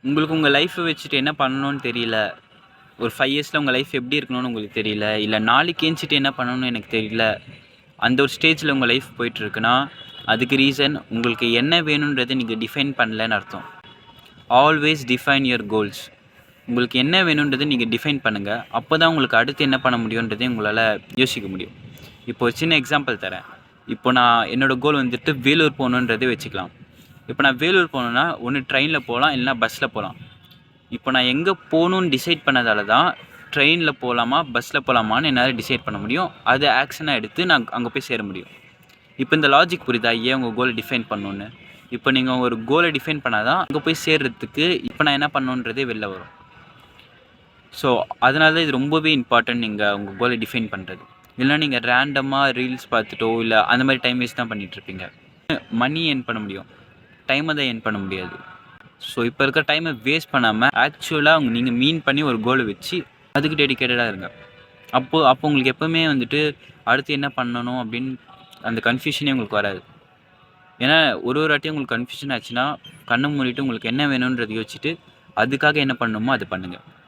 உங்களுக்கு உங்கள் லைஃப்பை வச்சுட்டு என்ன பண்ணணும்னு தெரியல. ஒரு 5 இயர்ஸில் உங்கள் லைஃப் எப்படி இருக்கணும்னு உங்களுக்கு தெரியல. இல்லை நாளைக்கு ஏஞ்சிட்டு என்ன பண்ணணும்னு எனக்கு தெரியல. அந்த ஒரு ஸ்டேஜில் உங்கள் லைஃப் போயிட்டுருக்குன்னா அதுக்கு ரீசன் உங்களுக்கு என்ன வேணுன்றதை நீங்கள் டிஃபைன் பண்ணலன்னு அர்த்தம். Always define your goals. உங்களுக்கு என்ன வேணுன்றதை நீங்கள் டிஃபைன் பண்ணுங்கள். அப்போ தான் உங்களுக்கு அடுத்து என்ன பண்ண முடியுன்றதை உங்களால் யோசிக்க முடியும். இப்போ ஒரு சின்ன எக்ஸாம்பிள் தரேன். இப்போ நான் என்னோடய கோல் வந்துட்டு வேலூர் போகணுன்றதே வச்சுக்கலாம். இப்போ நான் வேலூர் போகணுன்னா ஒன்று ட்ரெயினில் போகலாம், இல்லைனா பஸ்ஸில் போகலாம். இப்போ நான் எங்கே போகணுன்னு டிசைட் பண்ணதால தான் ட்ரெயினில் போகலாமா பஸ்ஸில் போகலாமான்னு என்னால் டிசைட் பண்ண முடியும். அதை ஆக்ஷனாக எடுத்து நான் அங்கே போய் சேர முடியும். இப்போ இந்த லாஜிக் புரியுதா ஏன் உங்கள் கோலை டிஃபைன் பண்ணணுன்னு? இப்போ நீங்கள் ஒரு கோலை டிஃபைன் பண்ணால் தான் அங்கே போய் சேர்றதுக்கு இப்போ நான் என்ன பண்ணணுன்றதே வெளில வரும். ஸோ அதனால தான் இது ரொம்பவே இம்பார்ட்டன்ட் நீங்கள் உங்கள் கோலை டிஃபைன் பண்ணுறது. இல்லைனா நீங்கள் ரேண்டமாக ரீல்ஸ் பார்த்துட்டோ இல்லை அந்த மாதிரி டைம் வேஸ்ட் தான் பண்ணிகிட்ருப்பீங்க. மணி ஏர்ன் பண்ண முடியும், டைமை தான் ஏர்ன் பண்ண முடியாது. ஸோ இப்போ இருக்கிற டைமை வேஸ்ட் பண்ணாமல் ஆக்சுவலாக நீங்கள் மீன் பண்ணி ஒரு கோலை வச்சு அதுக்கு டெடிக்கேட்டடாக இருங்க. அப்போது உங்களுக்கு எப்போவுமே வந்துட்டு அடுத்து என்ன பண்ணணும் அப்படின்னு அந்த கன்ஃபியூஷனே உங்களுக்கு வராது. ஏன்னா ஒரு வாட்டியும் உங்களுக்கு கன்ஃபியூஷன் ஆச்சுன்னா கண்ணை மூடிட்டு உங்களுக்கு என்ன வேணுன்றதை யோசிச்சுட்டு அதுக்காக என்ன பண்ணணுமோ அதை பண்ணுங்கள்.